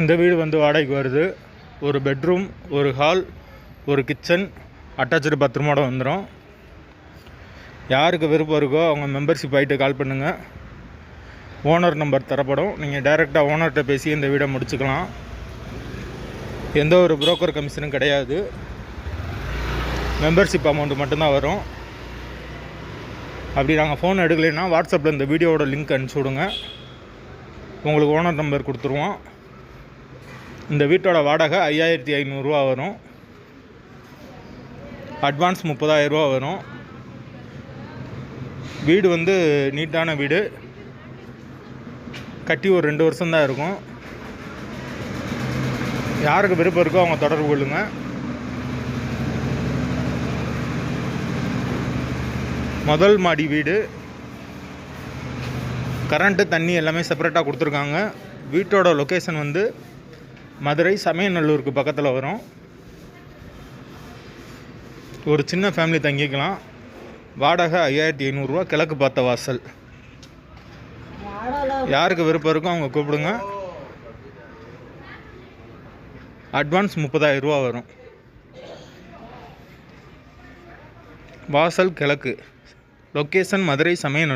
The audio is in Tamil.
இந்த வீடு வந்து வாடகைக்கு வருது. ஒரு பெட்ரூம், ஒரு ஹால், ஒரு கிச்சன், அட்டாச்சு பாத்ரூமோட வந்துடும். யாருக்கு விருப்பம் இருக்கோ அவங்க மெம்பர்ஷிப் ஆகிட்டு கால் பண்ணுங்கள். ஓனர் நம்பர் தரப்படும். நீங்கள் டைரெக்டாக ஓனர்கிட்ட பேசி இந்த வீடை முடிச்சுக்கலாம். எந்த ஒரு புரோக்கர் கமிஷனும் கிடையாது. மெம்பர்ஷிப் அமௌண்ட்டு மட்டும்தான் வரும். அப்படி நாங்கள் ஃபோன் எடுக்கலைன்னா வாட்ஸ்அப்பில் இந்த வீடியோவோட லிங்க் அனுப்பிச்சி விடுங்க. உங்களுக்கு ஓனர் நம்பர் கொடுத்துருவோம். இந்த வீட்டோட வாடகை 5500 ரூபா வரும். அட்வான்ஸ் 30,000 ரூபா வரும். வீடு வந்து நீட்டான வீடு. கட்டி ஒரு 2 வருஷம்தான் இருக்கும். யாருக்கு விருப்பம் இருக்கோ அவங்க தொடர்பு கொள்ளுங்கள். முதல் மாடி வீடு. கரண்ட்டு தண்ணி எல்லாமே செப்பரேட்டாக கொடுத்துருக்காங்க. வீட்டோட லொக்கேஷன் வந்து மதுரை சமயநல்லூருக்கு பக்கத்தில் வரும். ஒரு சின்ன ஃபேமிலி தங்கிக்கலாம். வாடகை 5500 ரூபா. கிழக்கு பார்த்த வாசல். யாருக்கு விருப்பம் இருக்கோ அவங்க கூப்பிடுங்க. அட்வான்ஸ் 30,000 ரூபா வரும். வாசல் கிழக்கு. லொக்கேஷன் மதுரை சமயநல்லூர்.